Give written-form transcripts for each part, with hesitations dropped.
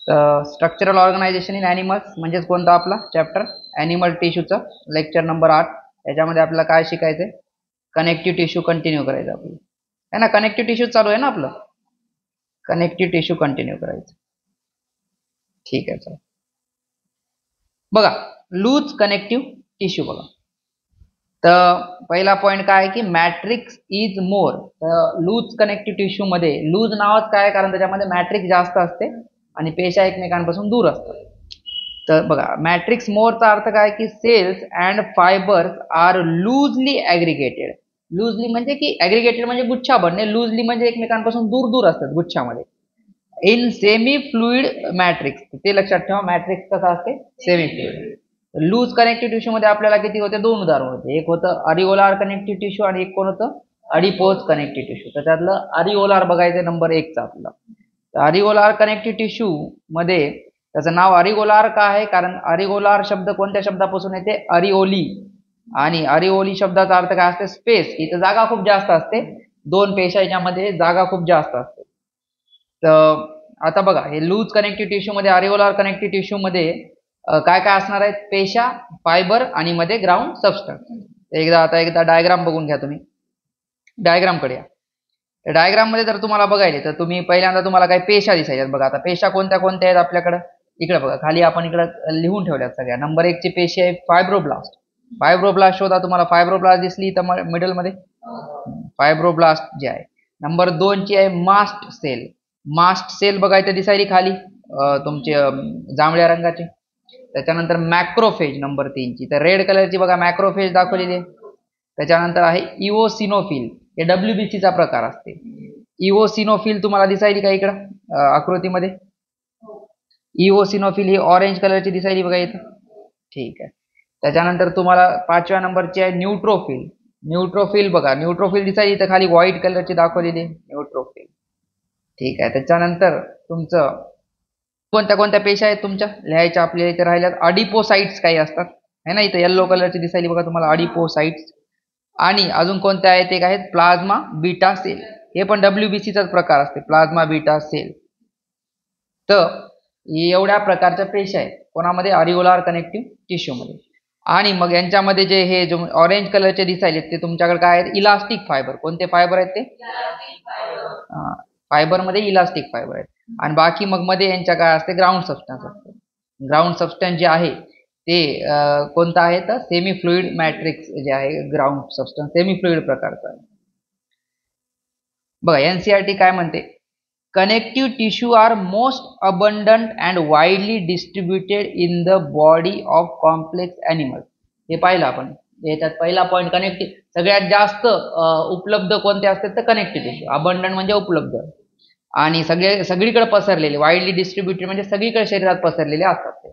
तर structural organisation in animals म्हणजेच कोणता आपला चॅप्टर ॲनिमल टिश्यूचा लेक्चर नंबर 8. याच्यामध्ये आपल्याला काय शिकायचंय? कनेक्टिव्ह टिश्यू कंटिन्यू करायचं आपलं है ना. कनेक्टिव्ह टिश्यू चालू आहे ना आपलं. कनेक्टिव्ह टिश्यू कंटिन्यू करायचं. ठीक आहे चला बघा लूज कनेक्टिव्ह टिश्यू बघा. तर पहिला पॉइंट काय आहे की मॅट्रिक्स इज मोर. तर लूज कनेक्टिव्ह टिश्यू मध्ये लूज नावच काय कारण त्याच्यामध्ये मॅट्रिक्स जास्त असते आणि पेशा एकमेकांपासून दूर असतात. तर बघा मॅट्रिक्स मोरचा अर्थ काय की cells and fibres are loosely aggregated. Loosely म्हणजे की ॲग्रिगेटेड म्हणजे गुच्छा बनणे, लूजली म्हणजे एकमेकांपासून दूर दूर असतात गुच्छामध्ये. इन सेमी फ्लुइड मॅट्रिक्स, ते लक्षात ठेवा. मॅट्रिक्स कसा असते? Semi fluid. Loose connective tissue मध्ये आपल्याला किती होते? दोन उदाहरण होते. एक होतं अरिओलार कनेक्टिव्ह टिश्यू आणि एक कोण होतं? अडिपोज कनेक्टिव्ह टिश्यू. तर त्यातलं अरिओलार बघायचं नंबर 1 चा आपला. अरिओलार कनेक्टिव्ह टिश्यू मध्ये त्याचं नाव अरिओलार का आहे? कारण अरिओलार शब्द कोणत्या शब्दापासून येते? अरिओली. आणि अरिओली शब्दाचा अर्थ काय असते? स्पेस. इथं जागा खूप जास्त असते. दोन पेशाच्या मध्ये जागा खूप जास्त असते. तर आता बघा हे लूज कनेक्टिव्ह टिश्यू मध्ये अरिओलार कनेक्टिव्ह टिश्यू मध्ये काय काय असणार आहेत? पेशा, फायबर आणि मध्ये ग्राउंड सबस्टन्स. एकदा डायग्राम बघून घ्या तुम्ही. डायग्राम कडे या. डायग्राम मध्ये जर तुम्हाला बघायले तर तुम्ही पहिल्यांदा तुम्हाला काही पेशा दिसायच्यात बघा. आता पेशा कोणत्या कोणत्या आहेत आपल्याकडे? इकडे बघा खाली आपण इकडे लिहून ठेवल्यात सगळ्या. नंबर 1 ची पेशी आहे फायब्रोब्लास्ट. फायब्रोब्लास्ट शोधा. तुम्हाला फायब्रोब्लास्ट दिसली तर मिडल मध्ये फायब्रोब्लास्ट जे आहे. नंबर 2 ची आहे मास्ट सेल. मास्ट सेल बघायचं दिसायली खाली तुमचे जांभळ्या रंगाचे. त्याच्यानंतर मॅक्रोफेज नंबर 3 ची. तर रेड कलरची बघा मॅक्रोफेज दाखवलेली आहे. त्याच्यानंतर आहे इओसिनोफिल. हे WBC चा प्रकार असते. इओसिनोफिल तुम्हाला दिसायली का इकडं आकृतीमध्ये? इओसिनोफिल ही ऑरेंज कलरची दिसायली बघा इथं. ठीक आहे. त्याच्यानंतर तुम्हाला 5व्या नंबरची आहे न्यूट्रोफिल. न्यूट्रोफिल बघा न्यूट्रोफिल दिसायली इथं खाली व्हाईट कलरची दाखवलेली न्यूट्रोफिल. ठीक आहे. त्याच्यानंतर तुमचं कोणत्या कोणत्या पेशा आहेत तुमच्या लिहायच्या आपल्या इथे राहिल्यात? अडिपोसाइट्स काही असतात है ना. इथं येल्लो कलरची दिसायली बघा तुम्हाला अडिपोसाइट्स. आणि अजून कोणत्या आहेत? एक आहेत प्लाझ्मा बीटा सेल. हे पण WBC चाच प्रकार असते प्लाझ्मा बीटा सेल. तर एवढ्या प्रकारच्या पेशा आहेत कोणामध्ये? अरिओलार कनेक्टिव्ह टिश्यू मध्ये. आणि मग यांच्यामध्ये जे हे जो ऑरेंज कलरचे दिसायले ते तुमच्याकडे काय आहेत? Elastic fibre. कोणते फायबर आहेत ते? फायबर मध्ये इलास्टिक फायबर आहेत. आणि बाकी मग मध्ये यांच्या काय असते? ग्राउंड सबस्टन्स असते. ग्राउंड सबस्टन्स जे आहे ते कोणतं आहे? तर सेमी फ्लुइड मॅट्रिक्स जे आहे ग्राउंड सबस्टन्स सेमी फ्लुइड प्रकारचा आहे. बघा NCERT काय म्हणते? Connective tissue are most abundant and widely distributed in the body of complex animals. हे पाहिलं आपण. याच्यात पहिला पॉईंट कनेक्टिव्ह सगळ्यात जास्त उपलब्ध कोणते असतात? तर कनेक्टिव्ह टिश्यू. अबंडंट म्हणजे उपलब्ध आणि सगळीकडे पसरलेले. वाईडली डिस्ट्रीब्युटेड म्हणजे सगळीकडे शरीरात पसरलेले असतात ते.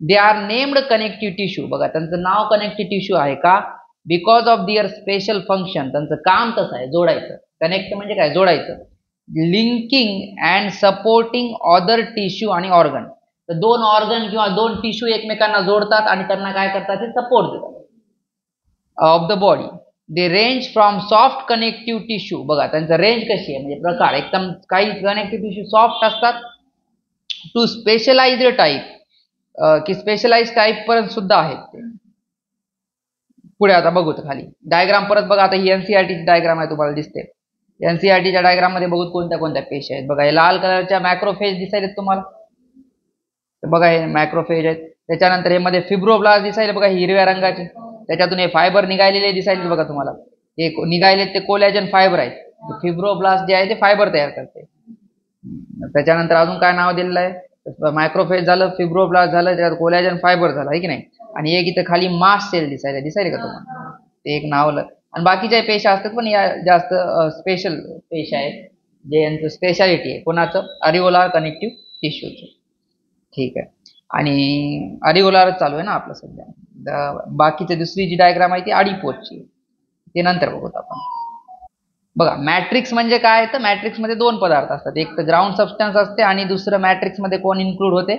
They are named connective tissue. बघा त्यांचं नाव कनेक्टिव्ह टिश्यू आहे का? Because of their special function. त्यांचं काम कसं आहे? जोडायचं. कनेक्ट म्हणजे काय? जोडायचं. Linking and supporting other tissue आणि ऑर्गन. तर दोन ऑर्गन किंवा दोन टिश्यू एकमेकांना जोडतात आणि त्यांना काय करतात? ते सपोर्ट देतात of the body. They range from soft connective tissue. बघा त्यांचं रेंज कशी आहे म्हणजे प्रकार. एकदम काही कनेक्टिव्ह टिश्यू सॉफ्ट असतात टू स्पेशलाइज्ड टाईप की स्पेशलाइज टाईप पर्यंत सुद्धा आहेत ते. पुढे आता बघू खाली डायग्राम परत बघा. आता ही NCERT ची डायग्राम आहे तुम्हाला दिसते. NCERT च्या डायग्राम मध्ये बघू कोणत्या कोणत्या पेशी आहेत. बघा हे लाल कलरच्या मॅक्रोफेज दिसायलेत तुम्हाला. तर बघा हे मॅक्रोफेज आहेत. त्याच्यानंतर हे मध्ये फिब्रोब्लास्ट दिसायले बघा हिरव्या रंगाचे. त्याच्यातून हे फायबर निघालेले दिसायले बघा तुम्हाला. हे निघालेत ते कोलॅजन फायबर आहेत. फिब्रोब्लास्ट जे आहे ते फायबर तयार करते. त्याच्यानंतर अजून काय नाव दिलेलं आहे? मायक्रोफेज झालं, फिब्रोब्लास्ट झालं, त्याच्यात कोलॅजन फायबर झालं आहे की नाही. आणि एक इथं खाली मास्ट सेल दिसायले का तुम्हाला? ते एक नावलं. आणि बाकीच्या पेशा असतात पण या जास्त स्पेशल पेशा आहेत जे यांचं स्पेशालिटी आहे. कोणाचं? अरिओलार कनेक्टिव्ह टिश्यूचं. ठीक आहे. आणि अरिओलारच चालू आहे ना आपलं सध्या. बाकीची दुसरी जी डायग्राम आहे ती अडिपोजची. ते नंतर बघूत आपण. बघा मॅट्रिक्स म्हणजे काय? तर मॅट्रिक्स मध्ये दोन पदार्थ असतात. एक तर ग्राउंड सबस्टन्स असते आणि दुसरं मॅट्रिक्स मध्ये कोण इन्क्लूड होते?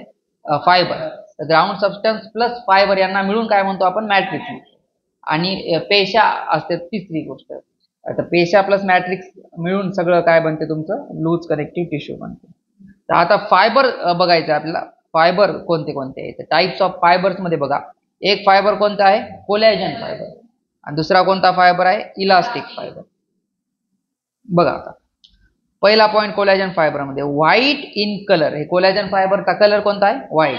Fibre. Ground substance plus fibre यांना मिळून काय म्हणतो आपण? मॅट्रिक्स. आणि पेशा असते तिसरी गोष्ट. आता पेशा प्लस मॅट्रिक्स मिळून सगळं काय बनते तुमचं? लूज कनेक्टिव्ह टिश्यू बनते. तर आता फायबर बघायचं आपल्याला. फायबर कोणते कोणते आहेत टाइप्स ऑफ फायबर्स मध्ये बघा. एक फायबर कोणता आहे कोलॅजन फायबर आणि दुसरा कोणता फायबर आहे इलास्टिक फायबर. बघा आता पहिला पॉइंट कोलॅजन फायबर मध्ये व्हाईट इन कलर. हे कोलॅजन फायबरचा कलर कोणता आहे व्हाईट.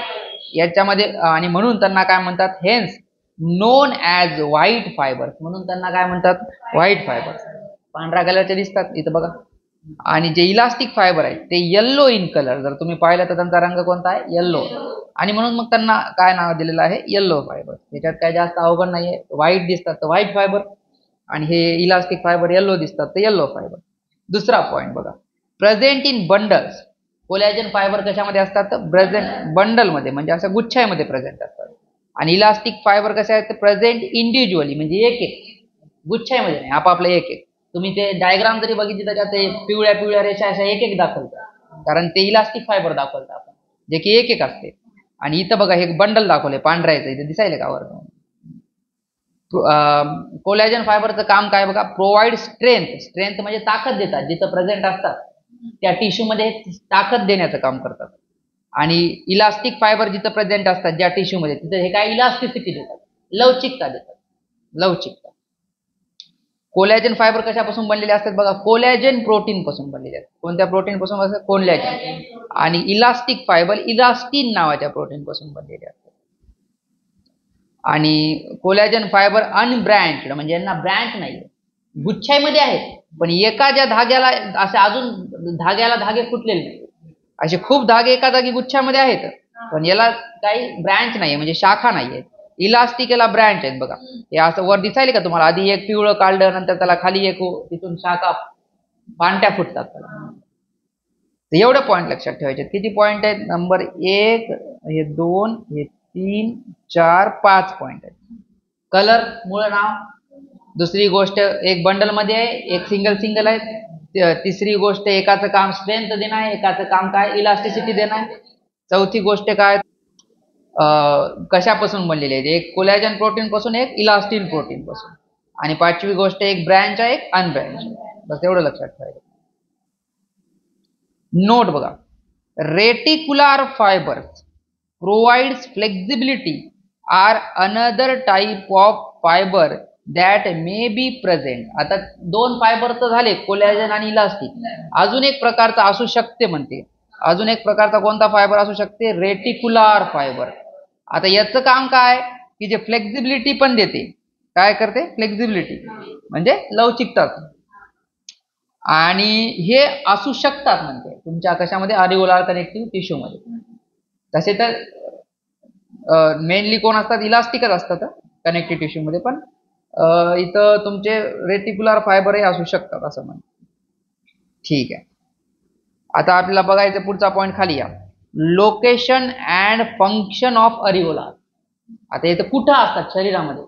याच्यामध्ये आणि म्हणून त्यांना काय म्हणतात hence known as white fibre. म्हणून त्यांना काय म्हणतात व्हाईट फायबर. पांढऱ्या कलरचे दिसतात इथं बघा. आणि जे इलास्टिक फायबर आहे ते येल्लो इन कलर. जर तुम्ही पाहिलं तर त्यांचा रंग कोणता आहे येल्लो. आणि म्हणून मग त्यांना काय नाव दिलेलं आहे येल्लो फायबर. त्याच्यात काय जास्त अवघड नाहीये. व्हाईट दिसतात तर व्हाईट फायबर आणि हे इलास्टिक फायबर येल्लो दिसतात तर येल्लो फायबर. दुसरा पॉइंट बघा present in bundles. Collagen fibre कशामध्ये असतात तर प्रेझेंट बंडल मध्ये म्हणजे असं गुच्छामध्ये प्रेझेंट असतात. आणि इलास्टिक फायबर कसे आहेत प्रेझेंट इंडिव्हिज्युअली म्हणजे एक एक गुच्छामध्ये नाही आपापले एक एक. तुम्ही ते डायग्राम जरी बघितली त्याच्यात ते पिवळ्या पिवळ्या रेषा अशा एक एक दाखवतात कारण ते इलास्टिक फायबर दाखवतात आपण जे की एक एक असते. आणि इथं बघा हे बंडल दाखवले पांढऱ्याचं इथे दिसायले का वर. कोलॅजन फायबरचं काम काय बघा प्रोव्हाइड स्ट्रेंथ. स्ट्रेंथ म्हणजे ताकद देतात. जिथं प्रेझेंट असतात त्या टिश्यू मध्ये ताकद देण्याचं काम करतात. आणि इलास्टिक फायबर जिथं प्रेझेंट असतात ज्या टिश्यू मध्ये तिथं हे काय इलास्टिसिटी देतात लवचिकता देतात. लवचिकता. कोलॅजन फायबर कशापासून बनलेले असतात बघा कोलॅजन प्रोटीन पासून बनलेले असतात. कोणत्या प्रोटीन पासून असतात कोलॅजन. आणि इलास्टिक फायबर इलास्टिन नावाच्या प्रोटीन पासून बनलेले असतात. आणि कोलॅजन फायबर अनब्रँच्ड म्हणजे यांना ब्रँच नाही गुच्छामध्ये आहेत पण एका ज्या धाग्याला असे अजून धाग्याला धागे फुटलेले नाही. असे खूप धागे एका जागी गुच्छामध्ये आहेत पण याला काही ब्रँच नाही म्हणजे शाखा नाही आहेत. इलास्टिक याला ब्रँच आहेत बघा. हे असं वर दिसायले का तुम्हाला आधी एक पिवळं काढलं नंतर त्याला खाली एक तिथून शाखा पांट्या फुटतात त्याला. एवढे पॉईंट लक्षात ठेवायचे. किती पॉईंट आहेत नंबर 1 हे 2 हे 3 4 5 पॉईंट आहेत. कलर मूळ नाव. दुसरी गोष्ट एक बंडल मध्ये आहे एक सिंगल सिंगल आहे. तिसरी गोष्ट एकाचं काम स्ट्रेंथ देणं आहे एकाचं काम काय इलास्टिसिटी देणं आहे. चौथी गोष्ट काय कशापासून बनलेली आहे एक कोलॅजन प्रोटीन पासून एक इलास्टिन प्रोटीन पासून. आणि पाचवी गोष्ट एक ब्रँच आहे एक अनब्रँच. बस एवढं लक्षात ठेवायचं. नोट बघा reticular fibres provides flexibility are another type of fibre that may be present. आता दोन फायबर तर झाले कोलॅजन आणि इलास्टिक. अजून एक प्रकारचा असू शकते म्हणते. अजून एक प्रकारचा कोणता फायबर असू शकते रेटिकुलर फायबर. आता याचं काम काय की जे फ्लेक्झिबिलिटी पण देते. काय करते फ्लेक्झिबिलिटी म्हणजे लवचिकता. आणि हे असू शकतात म्हणते तुमच्या कशामध्ये अरिओलार कनेक्टिव्ह टिश्यू मध्ये. तसे तर मेनली कोण असतात इलास्टिकच असतात कनेक्टिव्ह टिश्यू मध्ये पण इथं तुमचे रेटिकुलर फायबर हे असू शकतात असं म्हणतात. ठीक आहे. आता आपल्याला बघायचं पुढचा पॉईंट खाली या लोकेशन अँड फंक्शन ऑफ अरिओलार. आता इथं कुठं असतात शरीरामध्ये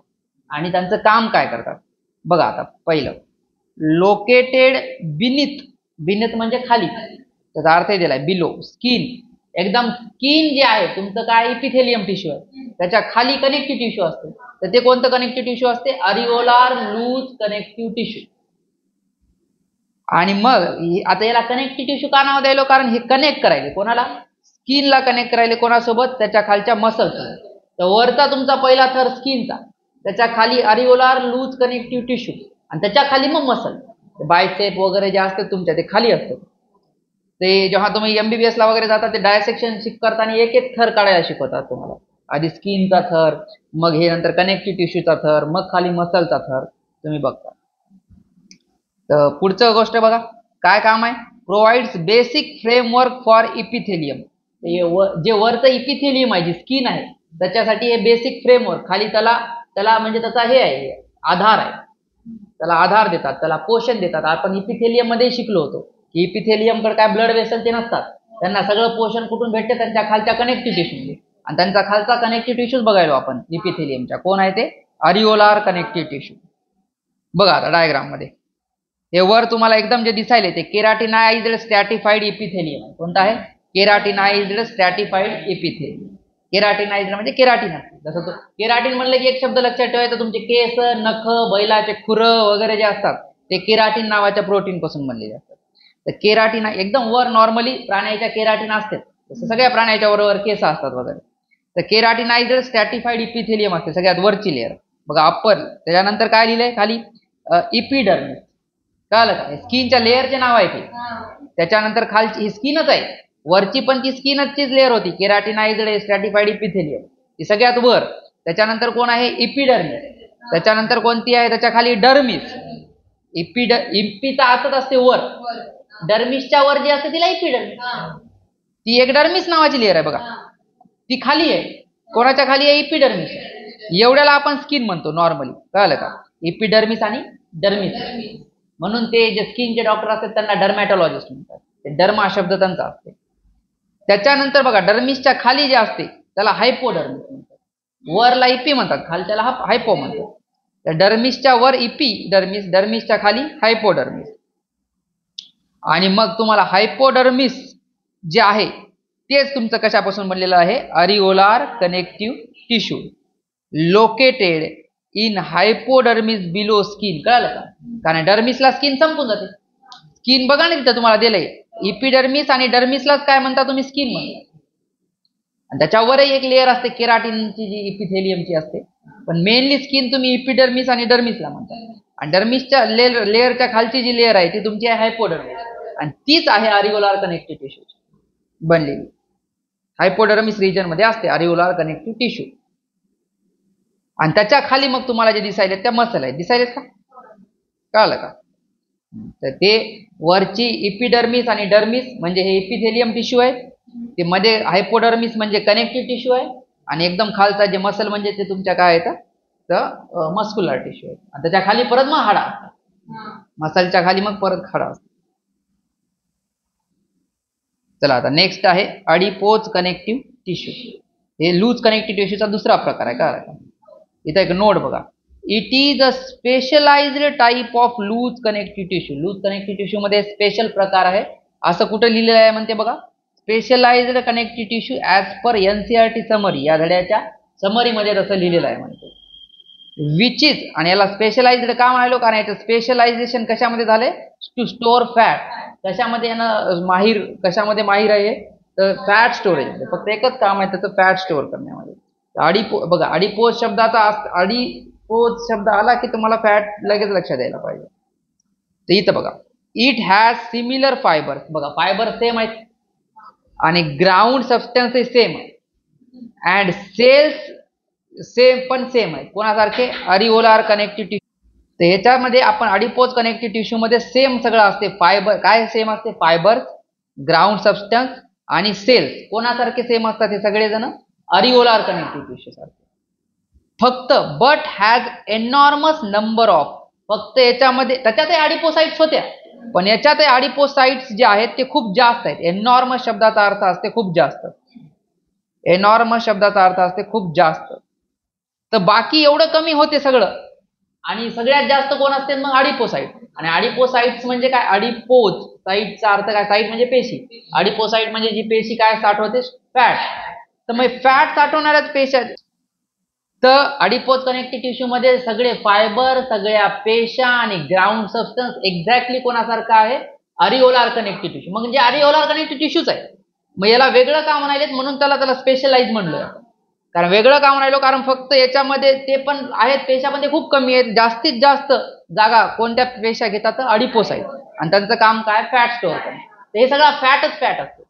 आणि त्यांचं काम काय करतात बघा. आता पहिलं लोकेटेड बिनिथ. बिनिथ म्हणजे खाली त्याचा अर्थ दिलाय बिलो स्किन. एकदम स्किन जे आहे तुमचं काय इपिथेलियम टिश्यू आहे त्याच्या खाली कनेक्टिव्ह टिश्यू असते. तर ते कोणतं कनेक्टिव्ह टिश्यू असते अरिओलार लूज कनेक्टिव्ह टिश्यू. आणि मग आता याला कनेक्टिव्ह टिश्यू का नाव द्यायलो कारण हे कनेक्ट करायले कोणाला स्किनला कनेक्ट करायले कोणासोबत त्याच्या खालच्या मसल्स. तर वरचा तुमचा पहिला थर स्किनचा त्याच्या खाली अरिओलार लूज कनेक्टिव्ह टिश्यू आणि त्याच्या खाली मग मसल बायसेप वगैरे जे असते तुमच्या ते खाली असतं. ते जेव्हा तुम्ही MBBS ला वगैरे जाता ते डायसेक्शन करताना एक एक थर काढायला शिकवतात तुम्हाला. आधी स्किनचा थर मग हे नंतर कनेक्टिव्ह टिश्यूचा थर मग खाली मसलचा थर तुम्ही बघता. तर पुढचं गोष्ट बघा काय काम आहे provides basic framework for epithelium. जे वरचं इपिथेलियम आहे जी स्किन आहे त्याच्यासाठी हे बेसिक फ्रेमवर्क खाली त्याला म्हणजे त्याचा हे आहे आधार आहे. त्याला आधार देतात त्याला पोषण देतात. आपण इपिथेलियम मध्ये शिकलो होतो की इपिथेलियम कडे काय ब्लड वेसल ते नसतात. त्यांना सगळं पोषण कुठून भेटते त्यांच्या खालच्या कनेक्टिव्ह टिश्यू. आणि त्यांचा खालचा कनेक्टिव्ह टिश्यूज बघायलो आपण इपिथेलियमच्या. कोण आहे ते अरिओलार कनेक्टिव्ह टिश्यू. बघा आता डायग्राम मध्ये हे वर तुम्हाला एकदम जे दिसायले ते केराटिनाइज्ड स्ट्रॅटिफाईड इपिथेलियम. कोणता आहे केराटिनाइज्ड स्ट्रॅटिफाईड इपिथेलियम. केराटिनाइज्ड म्हणजे केराटिन असते. जसं तो केराटिन म्हणलं की एक शब्द लक्षात ठेवायचा तुमचे केस नख बैलाचे खुरं वगैरे जे असतात ते केराटिन नावाच्या प्रोटीन पासून बनलेले असतात. तर केराटिन एकदम वर नॉर्मली प्राण्याच्या केराटिन असते, जसं सगळ्या प्राण्याच्या वरवर केस असतात वगैरे. तर केराटिनाइज्ड स्ट्रॅटिफाईड इपिथेलियम असते सगळ्यात वरची लेअर बघा अप्पर. त्याच्यानंतर काय लिहिलंय खाली इपिडर्मिस, कळलं का? स्किनच्या लेअरचे नाव आहे ते. त्याच्यानंतर खालची ही स्किनच आहे, वरची पण ती स्किनचीच लेअर होती केराटिनाइज्ड स्ट्रॅटिफाईड इपिथेलियम, ती सगळ्यात वर. त्याच्यानंतर कोण आहे इपिडर्मिस, त्याच्यानंतर कोणती आहे त्याच्या खाली डर्मिस. इपीचा अर्थच असते वर, डर्मिसच्या वर जी असते तिला इपिडर्मिस. ती एक डर्मिस नावाची लेअर आहे बघा, ती खाली आहे. कोणाच्या खाली आहे इपिडर्मिस. एवढ्याला आपण स्किन म्हणतो नॉर्मली, कळलं का? इपिडर्मिस आणि डर्मिस. म्हणून ते जे स्किनचे डॉक्टर असतात त्यांना डर्मॅटॉलॉजिस्ट म्हणतात, ते डर्म हा शब्द त्यांचा असते. त्याच्यानंतर बघा डर्मिसच्या खाली जे असते त्याला हायपोडर्मिस म्हणतात, वरला इपी म्हणतात, खालच्याला हायपो म्हणतात. तर डर्मिसच्या वर इपी डर्मिस, डर्मिसच्या खाली हायपोडर्मिस. आणि मग तुम्हाला हायपोडर्मिस जे आहे तेच तुमचं कशापासून बनलेलं आहे, areolar connective tissue located in hypodermis below skin, कळलं का? कारण डर्मिसला स्किन संपून जाते. स्किन बघा ना तिथं तुम्हाला दिलंय, इपिडर्मिस आणि डर्मिसलाच काय म्हणता तुम्ही, स्किन म्हणता. आणि त्याच्यावरही एक लेअर असते केराटिनची जी इपिथेलियमची असते, पण मेनली स्किन तुम्ही इपिडर्मिस आणि डर्मिसला म्हणता. आणि डर्मिसच्या लेअरच्या खालची जी लेअर आहे ती तुमची आहे हायपोडर्मिस, आणि तीच आहे अरिओलार कनेक्टिव्ह टिश्यू बनलेली. हायपोडर्मिस रिजन मध्ये असते अरिओलार कनेक्टिव्ह टिश्यू. आणि त्याच्या खाली मग तुम्हाला जे दिसायले त्या मसल आहेत, दिसायलेत का? कळलं का? तर ते वरची इपिडर्मिस आणि डर्मिस म्हणजे हे इपिथेलियम टिश्यू आहे, ते मध्ये हायपोडर्मिस म्हणजे कनेक्टिव्ह टिश्यू आहे, आणि एकदम खालचा जे मसल म्हणजे ते तुमच्या काय आहे तर मस्क्युलर टिश्यू आहे. आणि त्याच्या खाली परत मग हाडा, मसलच्या खाली मग परत हाडा असतो. चला आता नेक्स्ट आहे अडिपोज कनेक्टिव्ह टिश्यू. हे लूज कनेक्टिव्ह टिश्यूचा दुसरा प्रकार आहे, का? इथं एक नोट बघा, it is a specialised type of loose connective tissue. Loose connective tissue मध्ये स्पेशल प्रकार आहे, असं कुठं लिहिलेलं आहे म्हणते बघा, specialised connective tissue as per NCERT summary, या धड्याच्या समरीमध्ये तसं लिहिलेलं आहे म्हणते. विच इज, आणि याला स्पेशलाइज्ड का म्हणालो, कारण याचं स्पेशलायझेशन कशामध्ये झालंय, टू स्टोअर फॅट. कशामध्ये यानं माहीर, कशामध्ये माहीर आहे तर फॅट स्टोरेज. फक्त एकच काम आहे त्याचं, फॅट स्टोअर करण्यामध्ये. बघा अडिपोज शब्दाचा अडिपोज शब्द आला की तुम्हाला फॅट लगेच लक्षात यायला पाहिजे. तर इथं बघा, इट हॅज सिमिलर फायबर, बघा फायबर सेम आहेत आणि ground substance same and cells same पण सेम आहे. कोणासारखे, अरिओलार कनेक्टिव्ह टिश्यू. तर ह्याच्यामध्ये आपण अडिपोज कनेक्टिव्ह टिश्यू मध्ये सेम सगळं असते. फायबर काय सेम असते, फायबर, ग्राउंड सबस्टन्स आणि सेल्स कोणासारखे सेम असतात हे सगळेजण, अरिओलार कनेक्टिव्ह टिश्यू सारखे. फक्त but has enormous number of, फक्त याच्यामध्ये त्याच्यातही अडिपोसाइट्स होत्या, पण याच्यातही अडिपोसाइट्स जे आहेत ते खूप जास्त आहेत. एनॉर्मस शब्दाचा अर्थ असते खूप जास्त, एनॉर्मस शब्दाचा अर्थ असते खूप जास्त. तर बाकी एवढं कमी होते सगळं, आणि सगळ्यात जास्त कोण असते मग अडिपोसाइट. आणि अडिपोसाइट्स म्हणजे काय, अडिपोज साइटचा अर्थ काय, साइट म्हणजे पेशी, अडिपोसाइट म्हणजे जी पेशी काय साठवते, फॅट. तर मग फॅट साठवणाऱ्याच पेशी. तर अडिपोज कनेक्टिव्ह टिश्यू मध्ये सगळे फायबर, सगळ्या पेशा आणि ग्राउंड सबस्टन्स एक्झॅक्टली कोणासारखं आहे, अरिओलार कनेक्टिव्ह टिश्यू. म्हणजे अरिओलार कनेक्टिव्ह टिश्यूच आहे. मग याला वेगळं का म्हणालेत, म्हणून त्याला स्पेशलाइज म्हणलं. कारण वेगळं का म्हणालो, कारण फक्त याच्यामध्ये ते पण आहेत पेशा, पण ते खूप कमी आहेत. जास्तीत जास्त जागा कोणत्या पेशा घेतात, तर अडिपोसाइट, आणि त्यांचं काम काय, फॅट स्टोअर करणं. हे सगळा फॅटच फॅट असतो.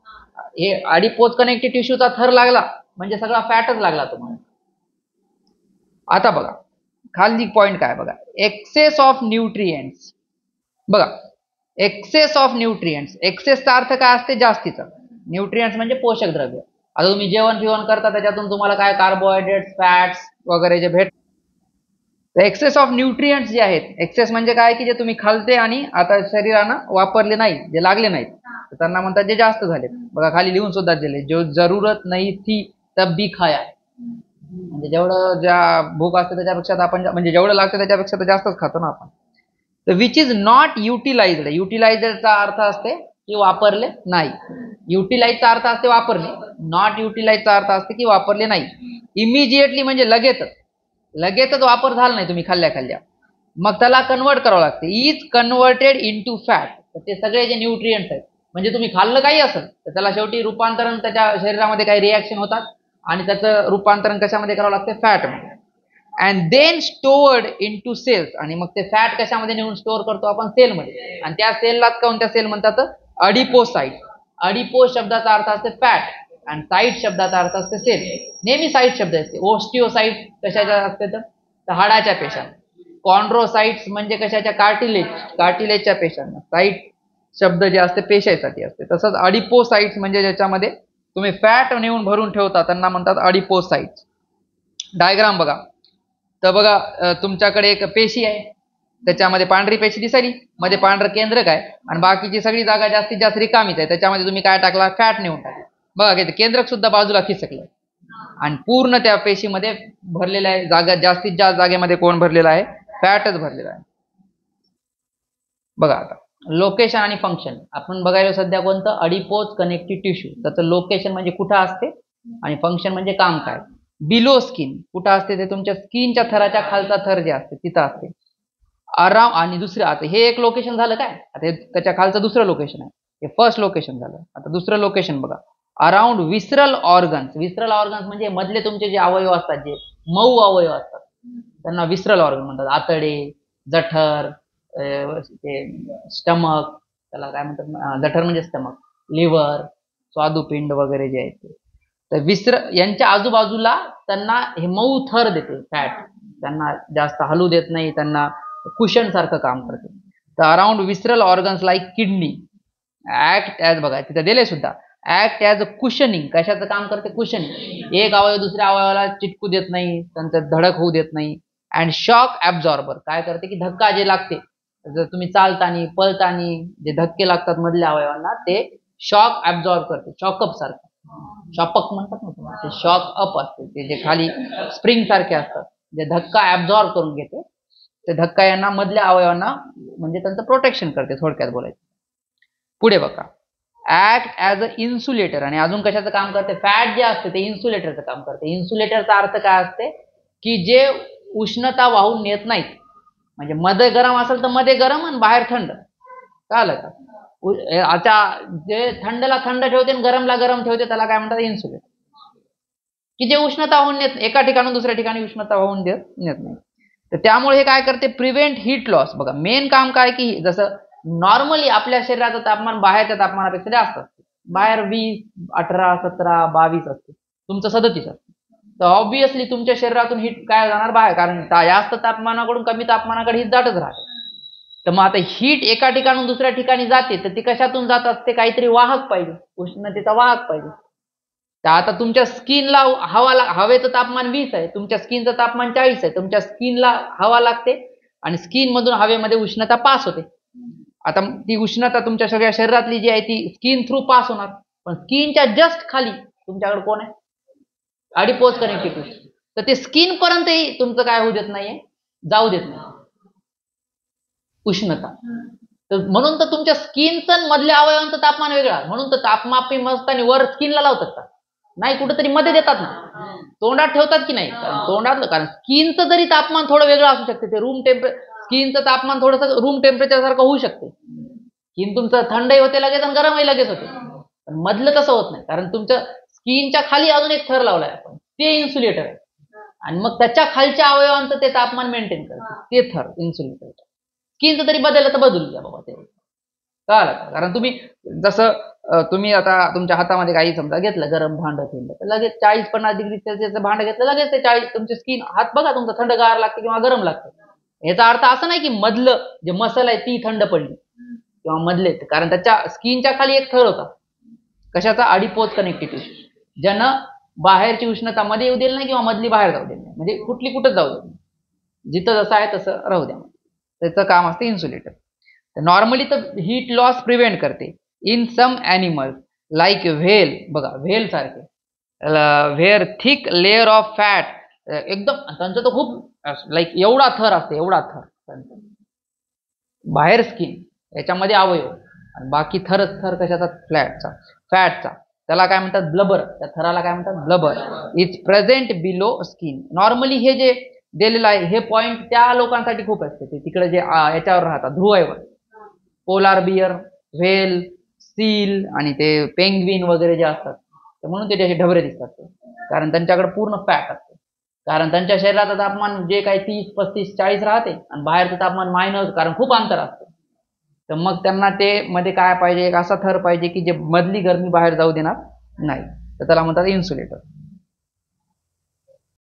हे अडिपोज कनेक्टिव्ह टिश्यूचा थर लागला म्हणजे सगळा फॅटच लागला तुम्हाला. आता बघा खाली पॉइंट काय बघा, एक्सेस ऑफ न्यूट्रिएंट्स. बघा एक्सेस ऑफ न्यूट्रिएंट्स, एक्सेसचा अर्थ काय असते, जास्तीचा. न्यूट्रिएंट्स म्हणजे पोषक द्रव्य. आता तुम्ही जेवण करता त्याच्यातून तुम्हाला काय कार्बोहायड्रेट्स, फॅट्स वगैरे जे भेट. तर एक्सेस ऑफ न्यूट्रिएंट्स जे आहेत, एक्सेस म्हणजे काय की जे तुम्ही खालते आणि आता शरीरानं वापरले नाही, जे लागले नाहीत, तर त्यांना म्हणतात जे जास्त झाले. बघा खाली लिहून सुद्धा दिले, जो जरूरत नाही थी तब भी खाया. म्हणजे जेवढं ज्या भूक असते त्याच्यापेक्षा आपण, म्हणजे जेवढं लागतं त्याच्यापेक्षा तर जास्तच खातो ना आपण. तर विच इज नॉट युटिलाइज्ड, युटिलाइज्डचा अर्थ असते की वापरले नाही. युटिलाइजचा अर्थ असते वापरणे, नॉट युटिलाइजचा अर्थ असते की वापरले नाही. इमिजिएटली म्हणजे लगेचच वापर झाला नाही तुम्ही खाल्ल्या, मग त्याला कन्वर्ट करावं लागते. इज कन्वर्टेड इनटू फॅट, तर ते सगळे जे न्यूट्रिएंट्स आहेत, म्हणजे तुम्ही खाल्लं काही असेल तर त्याला शेवटी रूपांतरण त्याच्या शरीरामध्ये काही रिॲक्शन होतात आणि त्याचं रूपांतरण कशामध्ये करावं लागतं, फॅटमध्ये. And then stored into cells, आणि मग ते फॅट कशामध्ये नेऊन स्टोअर करतो आपण, सेलमध्ये. आणि त्या सेललाच कोणत्या सेल म्हणतात, अडिपोसाइट. अडिपोस शब्दाचा अर्थ असते फॅट आणि साइट शब्दाचा अर्थ असते सेल. नेहमी साइट शब्द असते. ओस्टिओसाइट कशाच्या असते तर हाडाच्या पेशा. कॉन्ड्रोसाइट्स म्हणजे कशाच्या, कार्टिलेजच्या पेशांना. साइट शब्द जे असते पेशासाठी असते. तसंच अडिपोसाइट्स म्हणजे ज्याच्यामध्ये तुम्ही फॅट नेऊन भरून ठेवता त्यांना म्हणतात अडिपोसाइट्स. डायग्राम बघा. तर बघा तुमच्याकडे एक पेशी आहे, त्याच्यामध्ये पांढरी पेशी दिसली, मध्ये पांढरं केंद्रक आहे आणि बाकीची सगळी जागा जास्तीत जास्त रिकामीच आहे. त्याच्यामध्ये तुम्ही काय टाकला, फॅट नेऊन टाकला. बघा की केंद्रक सुद्धा बाजूला खिसकलं आणि पूर्ण त्या पेशीमध्ये भरलेला आहे. जागा जास्तीत जास्त जागेमध्ये कोण भरलेला आहे, फॅटच भरलेला आहे. बघा आता लोकेशन आणि फंक्शन आपण बघायला सध्या कोणतं, अडिपोज कनेक्टिव्ह टिश्यू. त्याचं लोकेशन म्हणजे कुठं असते आणि फंक्शन म्हणजे काम काय. बिलो स्किन कुठं असते, ते तुमच्या स्किनच्या थराच्या खालचा थर जे असते तिथं असते. अराउंड, आणि दुसरं आता हे एक लोकेशन झालं काय, आता त्याच्या खालचं दुसरं लोकेशन आहे, हे फर्स्ट लोकेशन झालं. आता दुसरं लोकेशन बघा, अराउंड विसरल ऑर्गन्स. विसरल ऑर्गन्स म्हणजे मधले तुमचे जे अवयव असतात, जे मऊ अवयव असतात त्यांना विसरल ऑर्गन म्हणतात. आतडे, जठर, स्टमक, त्याला काय म्हणतात, जठर म्हणजे स्टमक, लिव्हर, स्वादुपिंड वगैरे जे आहेत ते. तर यांच्या आजूबाजूला त्यांना हे मऊ थर देते फॅट, त्यांना जास्त हलू देत नाही, त्यांना कुशन सारखं काम करते. तर अराउंड विसरल organs like kidney act as, बघा तिथे दिले सुद्धा, ऍक्ट ॲज अ कुशनिंग. कशाचं काम करते, कुशनिंग. एक अवयव दुसऱ्या अवयवाला चिटकू देत नाही, त्यांचं धडक होऊ देत नाही. अँड शॉक ॲब्झॉर्बर, काय करते की धक्का जे लागते, जर तुम्ही चालतानी पळतानी जे धक्के लागतात मधल्या अवयवांना, ते शॉक ॲब्झॉर्ब करते. शॉकअप सारखं, शॉपक म्हणतात ना तुम्हाला, ते शॉक अप असते, ते जे खाली स्प्रिंग सारखे असतात, जे धक्का ॲब्झॉर्ब करून घेते. ते धक्का यांना मधल्या अवयवांना म्हणजे त्यांचं प्रोटेक्शन करते, थोडक्यात बोलायचं. पुढे बघा, ऍक्ट ॲज अ इन्सुलेटर. आणि अजून कशाचं काम करते, फॅट जे असते ते इन्सुलेटरचं काम करते. इन्सुलेटरचा अर्थ काय असते की जे उष्णता वाहून नेत नाहीत, म्हणजे मध्ये गरम असेल तर मध्ये गरम आणि बाहेर थंड, कळलं का. आता जे थंडला थंड ठेवते आणि गरमला गरम ठेवते त्याला काय म्हणतात, इन्सुलेटर. की जे उष्णता वाहून नेत, एका ठिकाणून दुसऱ्या ठिकाणी उष्णता वाहून नेत नाही. तर त्यामुळे हे काय करते, प्रिव्हेंट हीट लॉस. बघा मेन काम काय की जसं नॉर्मली आपल्या शरीराचं तापमान बाहेरच्या तापमानापेक्षा जास्त असते. बाहेर 20, 18, 17, 22 असते, तुमचं 37 असते. तर ऑब्विसली तुमच्या शरीरातून हीट काय जाणार बाहेर, कारण जास्त तापमानाकडून कमी तापमानाकडे हीट जातच राहते. तर मग आता हीट एका ठिकाणून दुसऱ्या ठिकाणी जाते, तर ती कशातून जात असते, काहीतरी वाहक पाहिजे, उष्णतेचा वाहक पाहिजे. तर आता तुमच्या स्किनला हवेचं तापमान 20 आहे, तुमच्या स्किनचं तापमान 40 आहे. तुमच्या स्किनला हवा लागते आणि स्किन मधून हवेमध्ये उष्णता पास होते. आता ती उष्णता तुमच्या सगळ्या शरीरातली जी आहे ती स्किन थ्रू पास होणार, पण स्किनच्या जस्ट खाली तुमच्याकडे कोण आहे, अडिपोज कनेक्टिव्ह टिश्यू. तर ते स्किन पर्यंतही तुमचं काय होऊ देत नाहीये, जाऊ देत नाही उष्णता. तर म्हणून तर तुमच्या स्किनचं मधल्या अवयवांचं तापमान वेगळं. म्हणून तर तापमापी मस्तानी वर स्किनला लावतात का नाही, कुठेतरी मध्ये देतात ना, तोंडात ठेवतात की नाही, तोंडातलं. कारण स्किनचं जरी तापमान थोडं वेगळं असू शकते, ते स्किनचं तापमान थोडंसं रूम टेम्परेचर सारखं होऊ शकते. स्किन तुमचं थंडही होते लगेच आणि गरमही लगेच होते, पण मधलं तसं होत नाही. कारण तुमच्या स्किनच्या खाली अजून एक थर लावलाय आपण, ते इन्सुलेटर आहे, आणि मग त्याच्या खालच्या अवयवांचं ते तापमान मेंटेन करते, ते थर इन्सुलेटर. स्किनचं तरी बदललं तर बदलू द्या बाबा, ते कळलं का. कारण तुम्ही जसं तुम्ही आता तुमच्या हातामध्ये काही समजा घेतलं गरम भांडं ठेवलं, तर लगेच 40-50 डिग्री सेल्सिअसचं भांडं घेतलं, लगेच ते 40 तुमची स्किन, हात बघा तुमचं थंडगार लागते किंवा गरम लागतं. याचा अर्थ असं नाही की मधलं जे मसल आहे ती थंड पडली किंवा मधले, कारण त्याच्या स्किनच्या खाली एक थर होता, कशाचा, अडिपोज कनेक्टिव्ह टिश्यू, ज्यानं बाहेरची उष्णता मध्ये येऊ देईल नाही किंवा मधली बाहेर जाऊ देईल नाही, म्हणजे कुठली कुठंच जाऊ देईल, जिथं जसं आहे तसं राहू द्या. त्याचं काम असते इन्सुलेटर. नॉर्मली तर हीट लॉस प्रिव्हेंट करते in some animals like whale. बघा व्हेल सारखे, where thick layer of fat, एकदम त्यांचं तर खूप लाईक एवढा थर असते, एवढा थर त्यांचं बाहेर स्किन, याच्यामध्ये अवयव आणि बाकी थरच थर कशाचा, फॅटचा. त्याला काय म्हणतात, ब्लबर. त्या थराला काय म्हणतात, blubber. It's present below skin. Normally हे जे दिलेलं आहे हे पॉइंट त्या लोकांसाठी खूप असते, ते तिकडे जे याच्यावर राहतात, ध्रुवावर, पोलार बियर, व्हेल, सील आणि ते पेंग्विन वगैरे जे असतात तर म्हणून ते त्याचे ढबरे दिसतात ते. कारण त्यांच्याकडे पूर्ण फॅट असते. कारण त्यांच्या शरीराचं तापमान जे काही 30, 35, 40 राहते आणि बाहेरचं तापमान मायनस, कारण खूप अंतर असतं. तर मग त्यांना ते मध्ये काय पाहिजे, एक असा थर पाहिजे की जे मधली गरमी बाहेर जाऊ देणार नाही. तर त्याला म्हणतात इन्सुलेटर.